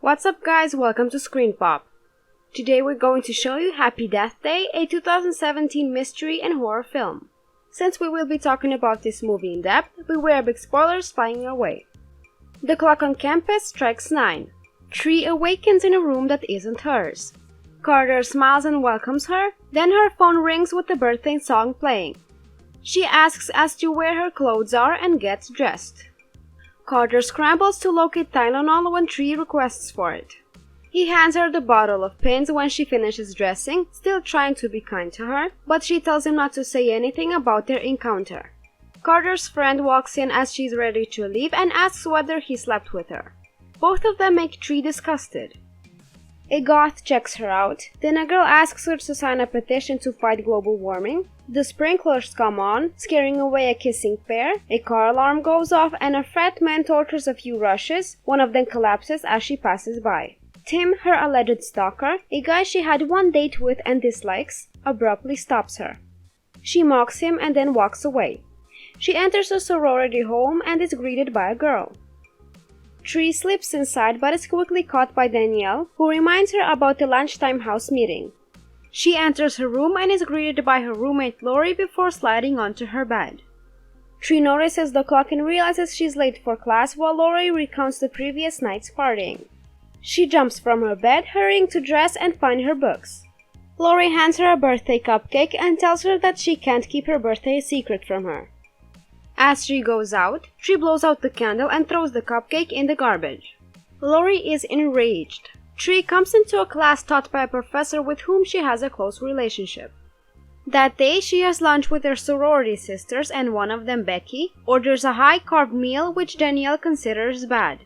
What's up guys, welcome to ScreenPop. Today we're going to show you Happy Death Day, a 2017 mystery and horror film. Since we will be talking about this movie in depth, beware big spoilers flying your way. The clock on campus strikes 9. Tree awakens in a room that isn't hers. Carter smiles and welcomes her, then her phone rings with the birthday song playing. She asks as to where her clothes are and gets dressed. Carter scrambles to locate Tylenol when Tree requests for it. He hands her the bottle of pins when she finishes dressing, still trying to be kind to her, but she tells him not to say anything about their encounter. Carter's friend walks in as she's ready to leave and asks whether he slept with her. Both of them make Tree disgusted. A goth checks her out, then a girl asks her to sign a petition to fight global warming. The sprinklers come on, scaring away a kissing pair, a car alarm goes off, and a frat man tortures a few rushes. One of them collapses as she passes by. Tim, her alleged stalker, a guy she had one date with and dislikes, abruptly stops her. She mocks him and then walks away. She enters a sorority home and is greeted by a girl. Tree slips inside but is quickly caught by Danielle, who reminds her about the lunchtime house meeting. She enters her room and is greeted by her roommate Lori before sliding onto her bed. Tree notices the clock and realizes she's late for class while Lori recounts the previous night's partying. She jumps from her bed, hurrying to dress and find her books. Lori hands her a birthday cupcake and tells her that she can't keep her birthday a secret from her. As she goes out, Tree blows out the candle and throws the cupcake in the garbage. Lori is enraged. Tree comes into a class taught by a professor with whom she has a close relationship. That day, she has lunch with her sorority sisters and one of them, Becky, orders a high-carb meal which Danielle considers bad.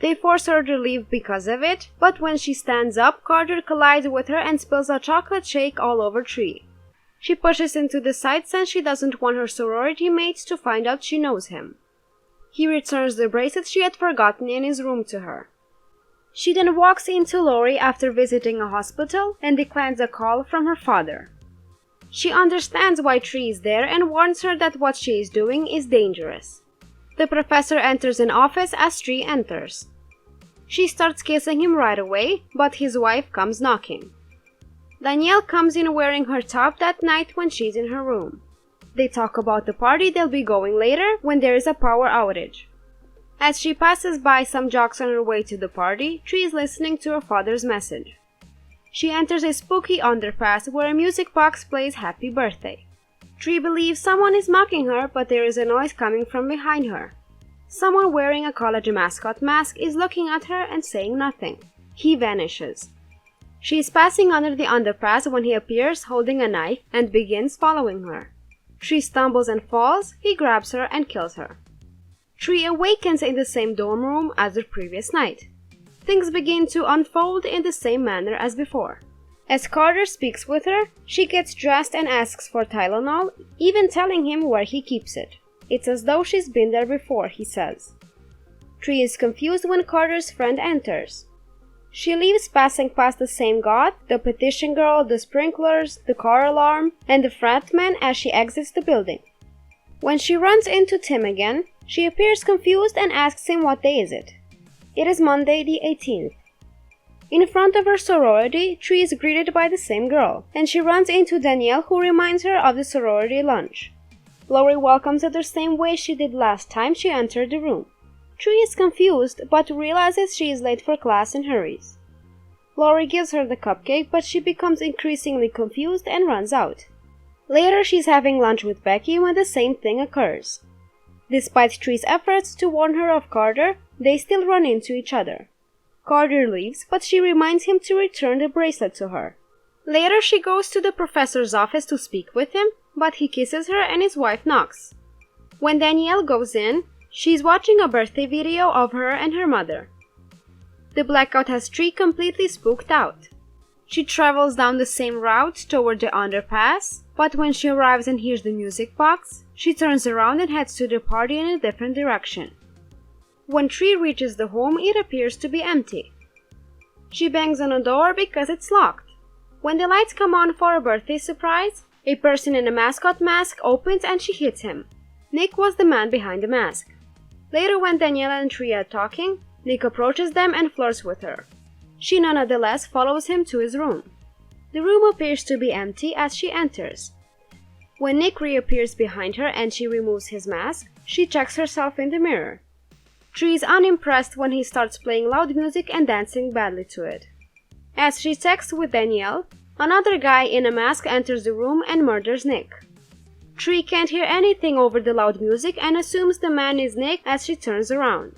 They force her to leave because of it, but when she stands up, Carter collides with her and spills a chocolate shake all over Tree. She pushes him to the side since she doesn't want her sorority mates to find out she knows him. He returns the bracelet she had forgotten in his room to her. She then walks into Lori after visiting a hospital and declines a call from her father. She understands why Tree is there and warns her that what she is doing is dangerous. The professor enters an office as Tree enters. She starts kissing him right away, but his wife comes knocking. Danielle comes in wearing her top that night when she's in her room. They talk about the party they'll be going later when there is a power outage. As she passes by some jocks on her way to the party, Tree is listening to her father's message. She enters a spooky underpass where a music box plays Happy Birthday. Tree believes someone is mocking her, but there is a noise coming from behind her. Someone wearing a college mascot mask is looking at her and saying nothing. He vanishes. She is passing under the underpass when he appears holding a knife and begins following her. Tree stumbles and falls, he grabs her and kills her. Tree awakens in the same dorm room as the previous night. Things begin to unfold in the same manner as before. As Carter speaks with her, she gets dressed and asks for Tylenol, even telling him where he keeps it. It's as though she's been there before, he says. Tree is confused when Carter's friend enters. She leaves passing past the same goth, the petition girl, the sprinklers, the car alarm, and the frat man as she exits the building. When she runs into Tim again, she appears confused and asks him what day is it. It is Monday the 18th. In front of her sorority, Tree is greeted by the same girl, and she runs into Danielle, who reminds her of the sorority lunch. Lori welcomes her the same way she did last time she entered the room. Tree is confused, but realizes she is late for class and hurries. Lori gives her the cupcake, but she becomes increasingly confused and runs out. Later, she's having lunch with Becky when the same thing occurs. Despite Tree's efforts to warn her of Carter, they still run into each other. Carter leaves, but she reminds him to return the bracelet to her. Later, she goes to the professor's office to speak with him, but he kisses her and his wife knocks. When Danielle goes in, she's watching a birthday video of her and her mother. The blackout has Tree completely spooked out. She travels down the same route toward the underpass, but when she arrives and hears the music box, she turns around and heads to the party in a different direction. When Tree reaches the home, it appears to be empty. She bangs on a door because it's locked. When the lights come on for a birthday surprise, a person in a mascot mask opens and she hits him. Nick was the man behind the mask. Later, when Daniela and Tree are talking, Nick approaches them and flirts with her. She nonetheless follows him to his room. The room appears to be empty as she enters. When Nick reappears behind her and she removes his mask, she checks herself in the mirror. Tree is unimpressed when he starts playing loud music and dancing badly to it. As she texts with Danielle, another guy in a mask enters the room and murders Nick. Tree can't hear anything over the loud music and assumes the man is Nick as she turns around.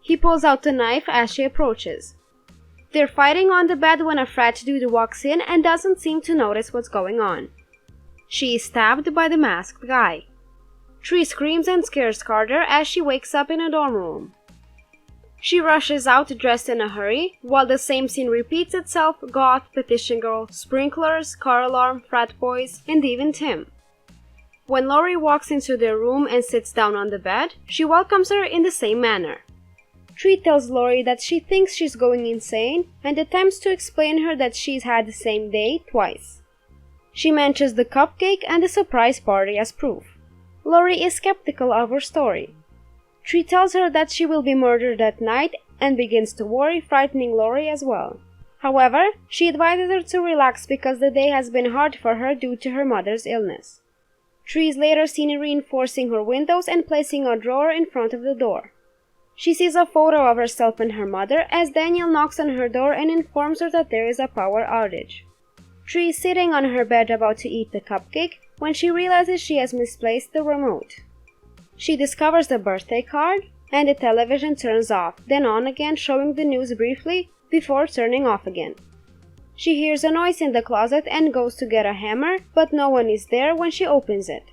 He pulls out a knife as she approaches. They're fighting on the bed when a frat dude walks in and doesn't seem to notice what's going on. She is stabbed by the masked guy. Tree screams and scares Carter as she wakes up in a dorm room. She rushes out dressed in a hurry, while the same scene repeats itself: goth, petition girl, sprinklers, car alarm, frat boys, and even Tim. When Lori walks into their room and sits down on the bed, she welcomes her in the same manner. Tree tells Lori that she thinks she's going insane and attempts to explain her that she's had the same day twice. She mentions the cupcake and the surprise party as proof. Lori is skeptical of her story. Tree tells her that she will be murdered that night and begins to worry, frightening Lori as well. However, she advises her to relax because the day has been hard for her due to her mother's illness. Tree is later seen reinforcing her windows and placing a drawer in front of the door. She sees a photo of herself and her mother as Daniel knocks on her door and informs her that there is a power outage. Tree is sitting on her bed about to eat the cupcake when she realizes she has misplaced the remote. She discovers the birthday card, and the television turns off, then on again, showing the news briefly before turning off again. She hears a noise in the closet and goes to get a hammer, but no one is there when she opens it.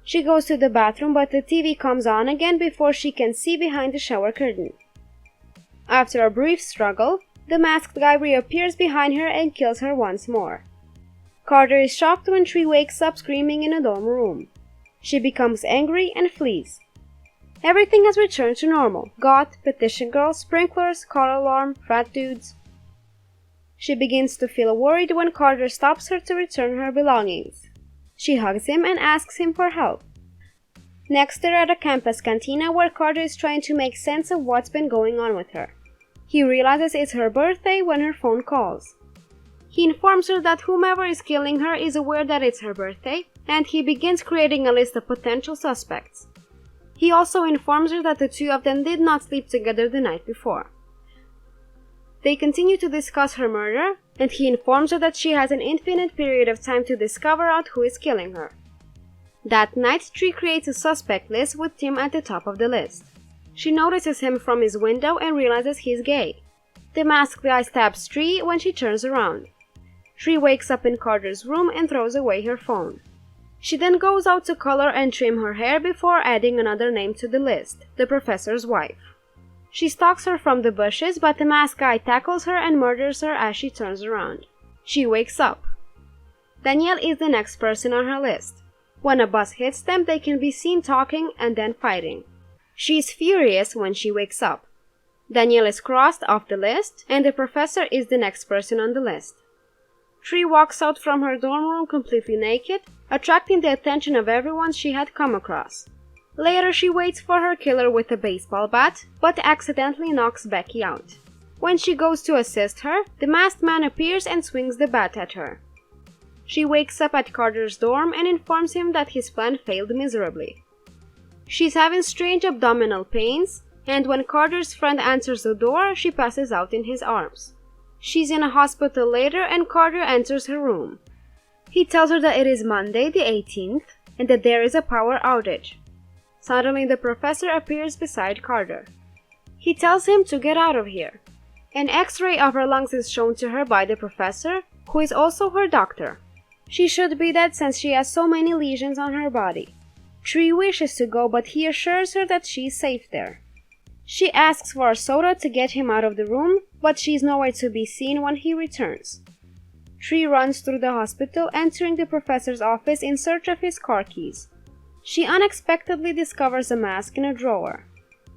She goes to the bathroom, but the TV comes on again before she can see behind the shower curtain. After a brief struggle, the masked guy reappears behind her and kills her once more. Carter is shocked when Tree wakes up screaming in a dorm room. She becomes angry and flees. Everything has returned to normal: goth, petition girl, sprinklers, car alarm, frat dudes. She begins to feel worried when Carter stops her to return her belongings. She hugs him and asks him for help. Next, they're at a campus cantina where Carter is trying to make sense of what's been going on with her. He realizes it's her birthday when her phone calls. He informs her that whomever is killing her is aware that it's her birthday, and he begins creating a list of potential suspects. He also informs her that the two of them did not sleep together the night before. They continue to discuss her murder, and he informs her that she has an infinite period of time to discover out who is killing her. That night, Tree creates a suspect list with Tim at the top of the list. She notices him from his window and realizes he's gay. The masked guy stabs Tree when she turns around. Tree wakes up in Carter's room and throws away her phone. She then goes out to color and trim her hair before adding another name to the list: the professor's wife. She stalks her from the bushes, but the masked guy tackles her and murders her as she turns around. She wakes up. Danielle is the next person on her list. When a bus hits them, they can be seen talking and then fighting. She is furious when she wakes up. Danielle is crossed off the list, and the professor is the next person on the list. Tree walks out from her dorm room completely naked, attracting the attention of everyone she had come across. Later, she waits for her killer with a baseball bat, but accidentally knocks Becky out. When she goes to assist her, the masked man appears and swings the bat at her. She wakes up at Carter's dorm and informs him that his plan failed miserably. She's having strange abdominal pains, and when Carter's friend answers the door, she passes out in his arms. She's in a hospital later, and Carter enters her room. He tells her that it is Monday the 18th and that there is a power outage. Suddenly, the professor appears beside Carter. He tells him to get out of here. An X-ray of her lungs is shown to her by the professor, who is also her doctor. She should be dead since she has so many lesions on her body. Tree wishes to go, but he assures her that she is safe there. She asks for a soda to get him out of the room, but she is nowhere to be seen when he returns. Tree runs through the hospital, entering the professor's office in search of his car keys. She unexpectedly discovers a mask in a drawer.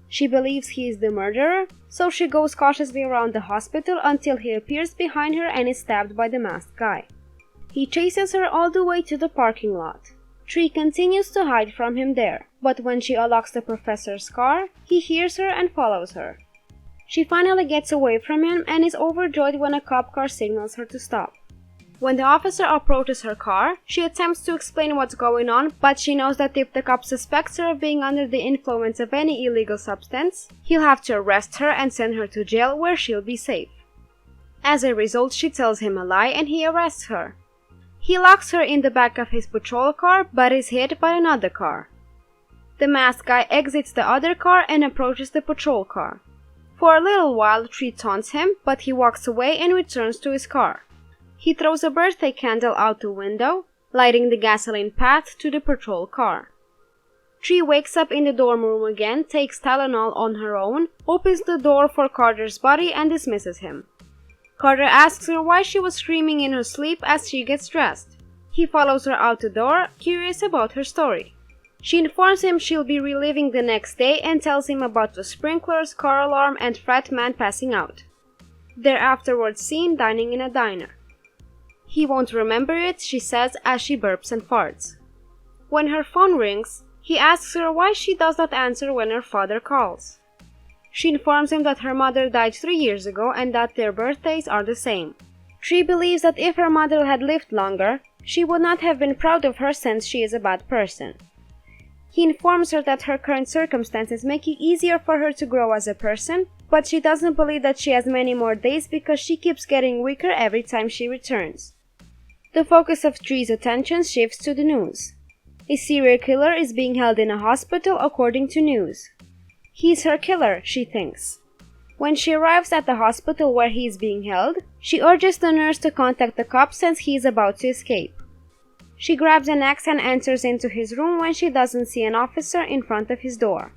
She believes he is the murderer, so she goes cautiously around the hospital until he appears behind her and is stabbed by the masked guy. He chases her all the way to the parking lot. Tree continues to hide from him there, but when she unlocks the professor's car, he hears her and follows her. She finally gets away from him and is overjoyed when a cop car signals her to stop. When the officer approaches her car, she attempts to explain what's going on, but she knows that if the cop suspects her of being under the influence of any illegal substance, he'll have to arrest her and send her to jail where she'll be safe. As a result, she tells him a lie and he arrests her. He locks her in the back of his patrol car, but is hit by another car. The masked guy exits the other car and approaches the patrol car. For a little while, Tree taunts him, but he walks away and returns to his car. He throws a birthday candle out the window, lighting the gasoline path to the patrol car. Tree wakes up in the dorm room again, takes Tylenol on her own, opens the door for Carter's body and dismisses him. Carter asks her why she was screaming in her sleep as she gets dressed. He follows her out the door, curious about her story. She informs him she'll be reliving the next day and tells him about the sprinklers, car alarm, and frat man passing out. They're afterwards seen dining in a diner. He won't remember it, she says as she burps and farts. When her phone rings, he asks her why she does not answer when her father calls. She informs him that her mother died 3 years ago and that their birthdays are the same. Tree believes that if her mother had lived longer, she would not have been proud of her since she is a bad person. He informs her that her current circumstances make it easier for her to grow as a person, but she doesn't believe that she has many more days because she keeps getting weaker every time she returns. The focus of Tree's attention shifts to the news. A serial killer is being held in a hospital according to news. He's her killer, she thinks. When she arrives at the hospital where he is being held, she urges the nurse to contact the cops since he is about to escape. She grabs an axe and enters into his room when she doesn't see an officer in front of his door.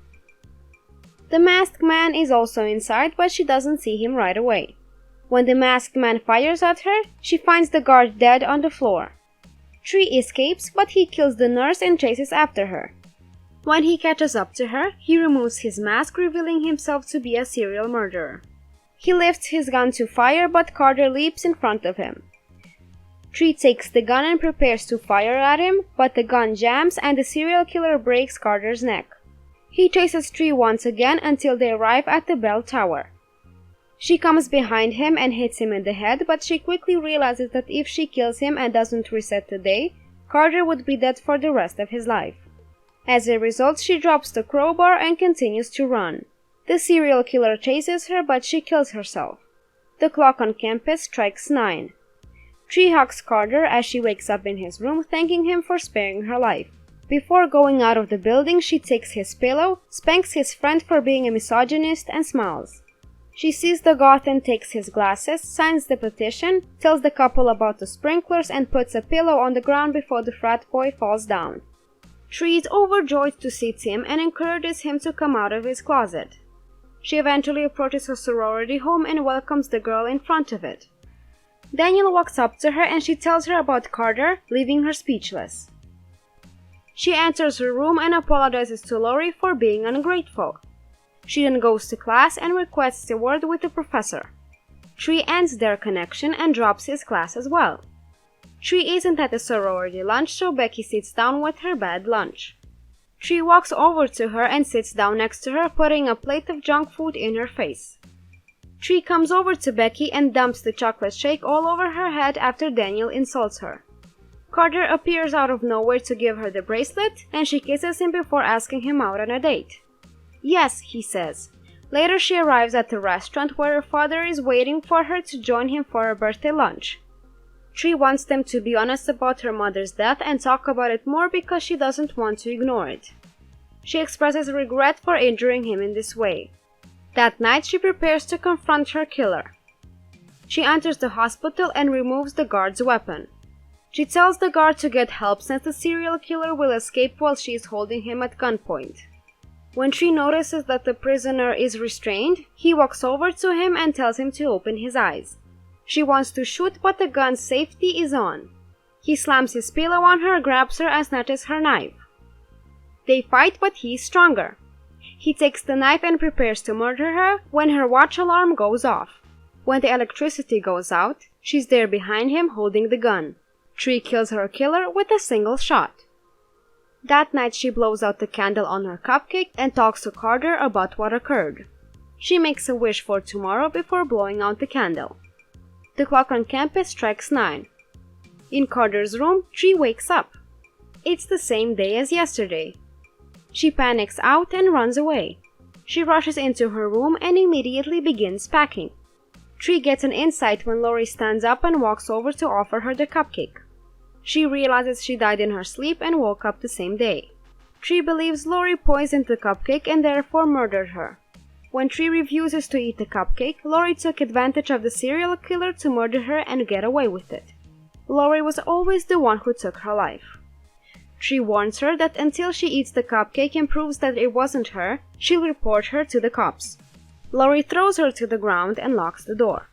The masked man is also inside, but she doesn't see him right away. When the masked man fires at her, she finds the guard dead on the floor. Tree escapes, but he kills the nurse and chases after her. When he catches up to her, he removes his mask, revealing himself to be a serial murderer. He lifts his gun to fire, but Carter leaps in front of him. Tree takes the gun and prepares to fire at him, but the gun jams and the serial killer breaks Carter's neck. He chases Tree once again until they arrive at the bell tower. She comes behind him and hits him in the head, but she quickly realizes that if she kills him and doesn't reset the day, Carter would be dead for the rest of his life. As a result, she drops the crowbar and continues to run. The serial killer chases her, but she kills herself. The clock on campus strikes 9. Tree hugs Carter as she wakes up in his room, thanking him for sparing her life. Before going out of the building, she takes his pillow, spanks his friend for being a misogynist, and smiles. She sees the goth and takes his glasses, signs the petition, tells the couple about the sprinklers, and puts a pillow on the ground before the frat boy falls down. Tree is overjoyed to see Tim and encourages him to come out of his closet. She eventually approaches her sorority home and welcomes the girl in front of it. Daniel walks up to her and she tells her about Carter, leaving her speechless. She enters her room and apologizes to Lori for being ungrateful. She then goes to class and requests a word with the professor. Tree ends their connection and drops his class as well. Tree isn't at the sorority lunch, so Becky sits down with her bad lunch. Tree walks over to her and sits down next to her, putting a plate of junk food in her face. Tree comes over to Becky and dumps the chocolate shake all over her head after Daniel insults her. Carter appears out of nowhere to give her the bracelet, and she kisses him before asking him out on a date. Yes, he says. Later she arrives at the restaurant where her father is waiting for her to join him for a birthday lunch. Tree wants them to be honest about her mother's death and talk about it more because she doesn't want to ignore it. She expresses regret for injuring him in this way. That night she prepares to confront her killer. She enters the hospital and removes the guard's weapon. She tells the guard to get help since the serial killer will escape while she is holding him at gunpoint. When Tree notices that the prisoner is restrained, he walks over to him and tells him to open his eyes. She wants to shoot, but the gun's safety is on. He slams his pillow on her, grabs her, and snatches her knife. They fight, but he is stronger. He takes the knife and prepares to murder her when her watch alarm goes off. When the electricity goes out, she's there behind him holding the gun. Tree kills her killer with a single shot. That night she blows out the candle on her cupcake and talks to Carter about what occurred. She makes a wish for tomorrow before blowing out the candle. The clock on campus strikes 9. In Carter's room, Tree wakes up. It's the same day as yesterday. She panics out and runs away. She rushes into her room and immediately begins packing. Tree gets an insight when Lori stands up and walks over to offer her the cupcake. She realizes she died in her sleep and woke up the same day. Tree believes Lori poisoned the cupcake and therefore murdered her. When Tree refuses to eat the cupcake, Lori took advantage of the serial killer to murder her and get away with it. Lori was always the one who took her life. Tree warns her that until she eats the cupcake and proves that it wasn't her, she'll report her to the cops. Lori throws her to the ground and locks the door.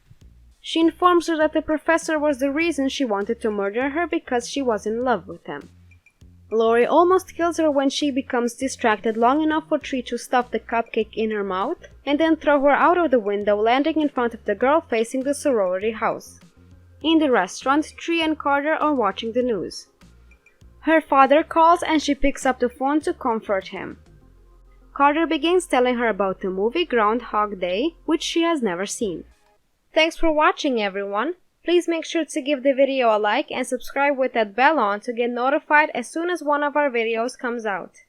She informs her that the professor was the reason she wanted to murder her because she was in love with him. Lori almost kills her when she becomes distracted long enough for Tree to stuff the cupcake in her mouth and then throw her out of the window, landing in front of the girl facing the sorority house. In the restaurant, Tree and Carter are watching the news. Her father calls and she picks up the phone to comfort him. Carter begins telling her about the movie Groundhog Day, which she has never seen. Thanks for watching, everyone. Please make sure to give the video a like and subscribe with that bell on to get notified as soon as one of our videos comes out.